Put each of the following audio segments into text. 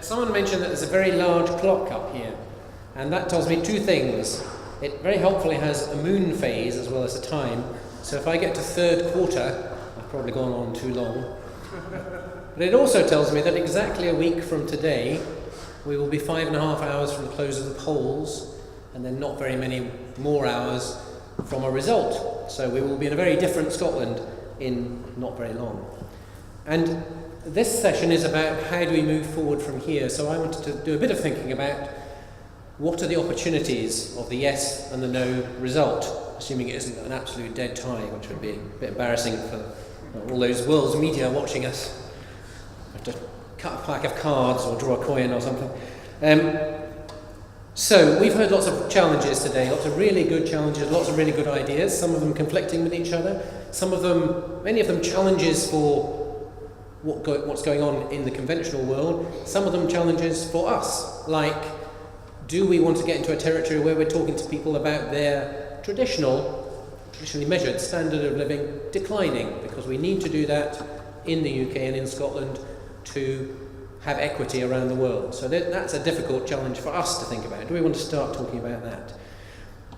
Someone mentioned that there's a very large clock up here, and that tells me two things. It very helpfully has a moon phase as well as a time, so if I get to third quarter, I've probably gone on too long. But it also tells me that exactly a week from today, we will be 5.5 hours from the close of the polls, and then not very many more hours from a result. So we will be in a very different Scotland in not very long. And this session is about how do we move forward from here. So I wanted to do a bit of thinking about what are the opportunities of the yes and the no result, assuming it isn't an absolute dead tie, which would be a bit embarrassing for all those world's media watching us. Have to cut a pack of cards or draw a coin or something. So we've heard lots of challenges today, lots of really good challenges, lots of really good ideas, some of them conflicting with each other, many of them challenges for what's going on in the conventional world, some of them challenges for us, like do we want to get into a territory where we're talking to people about their traditionally measured standard of living declining, because we need to do that in the UK and in Scotland to have equity around the world. So that's a difficult challenge for us to think about. Do we want to start talking about that?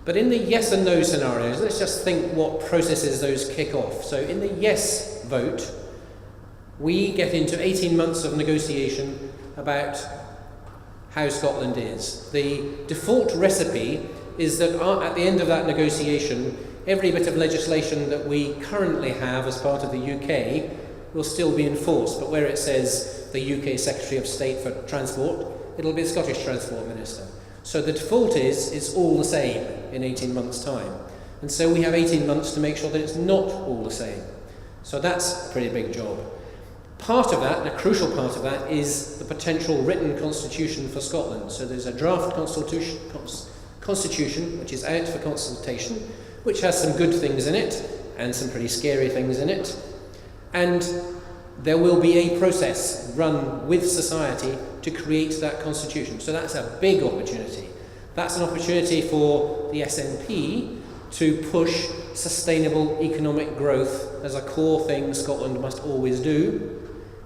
But in the yes and no scenarios, let's just think what processes those kick off. So in the yes vote, we get into 18 months of negotiation about how Scotland is. The default recipe is that at the end of that negotiation, every bit of legislation that we currently have as part of the UK will still be enforced, but where it says the UK Secretary of State for Transport, it'll be the Scottish Transport Minister. So the default is it's all the same in 18 months' time. And so we have 18 months to make sure that it's not all the same. So that's a pretty big job. Part of that, and a crucial part of that, is the potential written constitution for Scotland. So there's a draft constitution which is out for consultation, which has some good things in it and some pretty scary things in it. And there will be a process run with society to create that constitution. So that's a big opportunity. That's an opportunity for the SNP to push sustainable economic growth as a core thing Scotland must always do.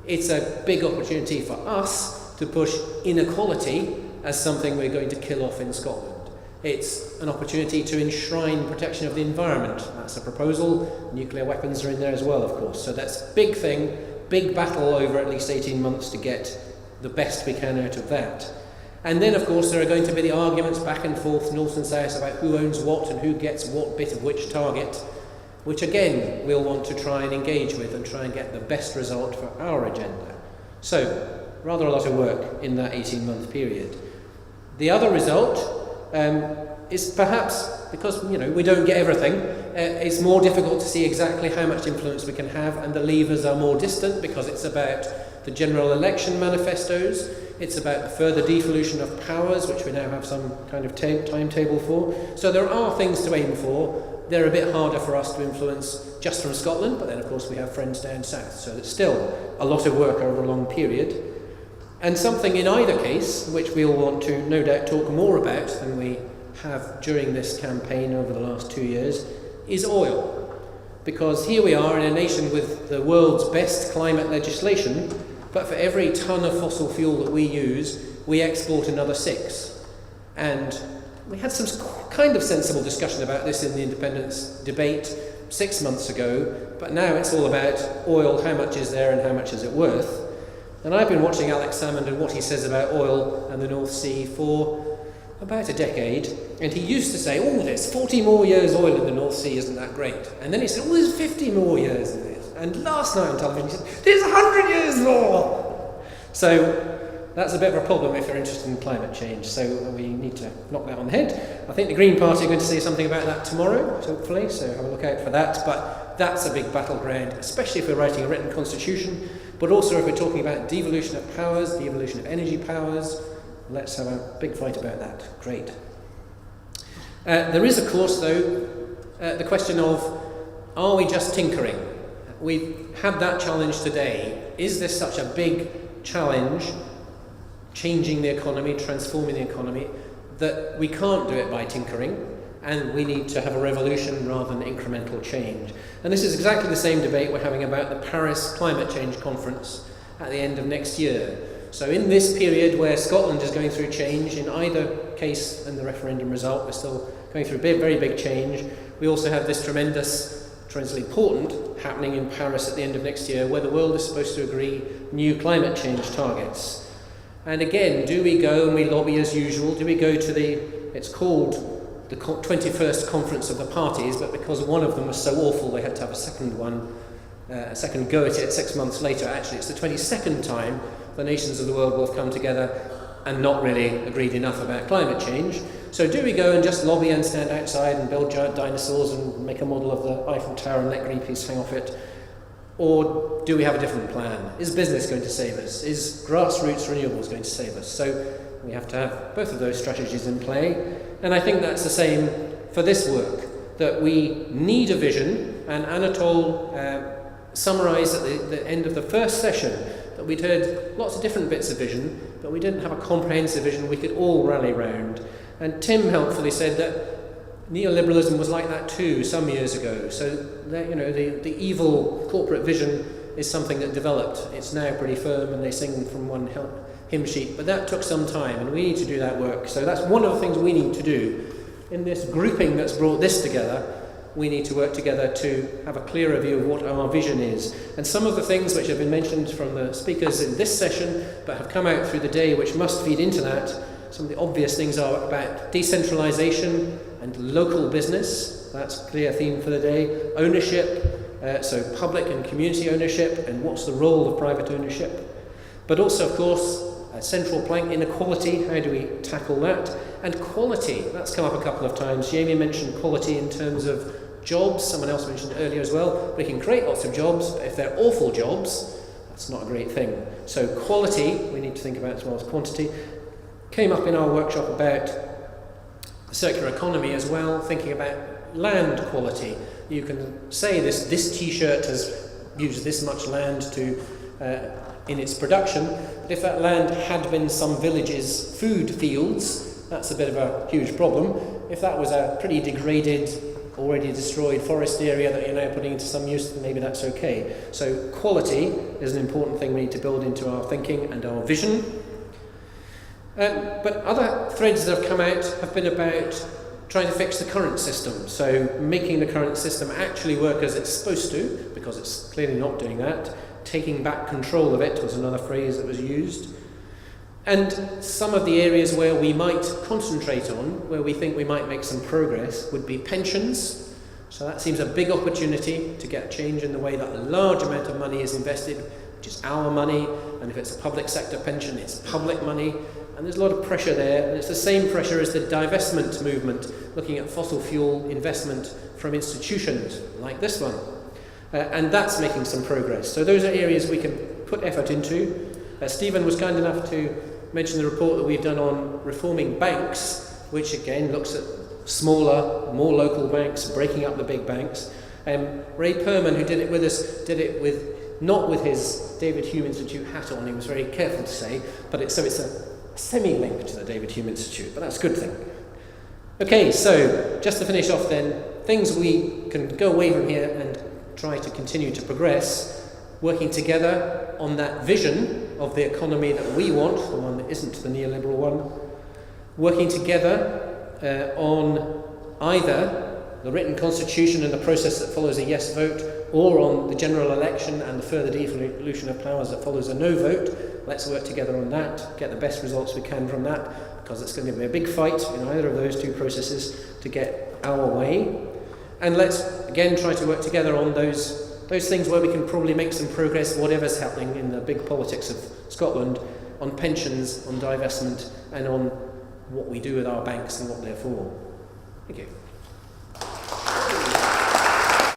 It's a big opportunity for us to push inequality as something we're going to kill off in Scotland. It's an opportunity to enshrine protection of the environment. That's a proposal. Nuclear weapons are in there as well, of course. So that's a big thing, big battle over at least 18 months to get the best we can out of that. And then, of course, there are going to be the arguments back and forth, north and south, about who owns what and who gets what bit of which target, which again we'll want to try and engage with and try and get the best result for our agenda. So, rather a lot of work in that 18-month period. The other result is perhaps, because we don't get everything, it's more difficult to see exactly how much influence we can have, and the levers are more distant because it's about the general election manifestos, it's about the further devolution of powers, which we now have some kind of timetable for. So there are things to aim for. They're a bit harder for us to influence just from Scotland, but then of course we have friends down south, so it's still a lot of work over a long period. And something in either case, which we'll want to no doubt talk more about than we have during this campaign over the last 2 years, is oil. Because here we are in a nation with the world's best climate legislation, but for every tonne of fossil fuel that we use, we export another 6. And we had some kind of sensible discussion about this in the independence debate 6 months ago, but now it's all about oil, how much is there and how much is it worth. And I've been watching Alex Salmond and what he says about oil and the North Sea for about a decade, and he used to say, there's 40 more years oil in the North Sea, isn't that great? And then he said, there's 50 more years in this. And last night on television he said, there's 100 years more! So that's a bit of a problem if you're interested in climate change, so we need to knock that on the head. I think the Green Party are going to say something about that tomorrow, hopefully, so have a look out for that. But that's a big battleground, especially if we're writing a written constitution, but also if we're talking about devolution of powers, devolution of energy powers. Let's have a big fight about that. Great. There is, of course, though, the question of, are we just tinkering? We've had that challenge today. Is this such a big challenge, changing the economy, transforming the economy, that we can't do it by tinkering, and we need to have a revolution rather than incremental change? And this is exactly the same debate we're having about the Paris Climate Change Conference at the end of next year. So in this period where Scotland is going through change, in either case in the referendum result, we're still going through a very big change. We also have this tremendously important happening in Paris at the end of next year, where the world is supposed to agree new climate change targets. And again, do we go and we lobby as usual? Do we go to it's called the 21st Conference of the Parties, but because one of them was so awful, they had to have a second one, a second go at it 6 months later. Actually, it's the 22nd time the nations of the world will have come together and not really agreed enough about climate change. So do we go and just lobby and stand outside and build giant dinosaurs and make a model of the Eiffel Tower and let Greenpeace hang off it? Or do we have a different plan? Is business going to save us? Is grassroots renewables going to save us? So we have to have both of those strategies in play. And I think that's the same for this work, that we need a vision. And Anatole summarised at the end of the first session that we'd heard lots of different bits of vision, but we didn't have a comprehensive vision we could all rally round. And Tim helpfully said that neoliberalism was like that too some years ago. So that, the evil corporate vision is something that developed. It's now pretty firm and they sing from one hymn sheet, but that took some time and we need to do that work. So that's one of the things we need to do. In this grouping that's brought this together, we need to work together to have a clearer view of what our vision is. And some of the things which have been mentioned from the speakers in this session, but have come out through the day, which must feed into that, some of the obvious things are about decentralisation and local business. That's a clear theme for the day. Ownership, so public and community ownership, and what's the role of private ownership. But also, of course, a central plank, inequality, how do we tackle that? And quality, that's come up a couple of times. Jamie mentioned quality in terms of jobs, someone else mentioned earlier as well. We can create lots of jobs, but if they're awful jobs, that's not a great thing. So quality, we need to think about as well as quantity. Came up in our workshop about the circular economy as well, thinking about land quality. You can say this t-shirt has used this much land in its production, but if that land had been some village's food fields, that's a bit of a huge problem. If that was a pretty degraded, already destroyed forest area that you're now putting into some use, then maybe that's okay. So quality is an important thing we need to build into our thinking and our vision. But other threads that have come out have been about trying to fix the current system. So making the current system actually work as it's supposed to, because it's clearly not doing that. Taking back control of it was another phrase that was used. And some of the areas where we might concentrate on, where we think we might make some progress, would be pensions. So that seems a big opportunity to get change in the way that a large amount of money is invested, which is our money, and if it's a public sector pension, it's public money. And there's a lot of pressure there, and it's the same pressure as the divestment movement, looking at fossil fuel investment from institutions like this one. And that's making some progress. So those are areas we can put effort into. Stephen was kind enough to mention the report that we've done on reforming banks, which again looks at smaller, more local banks, breaking up the big banks. Ray Perman, who did it with us, did it not with his David Hume Institute hat on, he was very careful to say, but it's a semi-link to the David Hume Institute, but that's a good thing. Okay, so just to finish off then, things we can go away from here and try to continue to progress, working together on that vision of the economy that we want, the one that isn't the neoliberal one, working together on either the written constitution and the process that follows a yes vote, or on the general election and the further devolution of powers that follows a no vote. Let's work together on that, get the best results we can from that, because it's going to be a big fight in either of those two processes to get our way. And let's again try to work together on those things where we can probably make some progress, whatever's happening in the big politics of Scotland, on pensions, on divestment, and on what we do with our banks and what they're for. Thank you.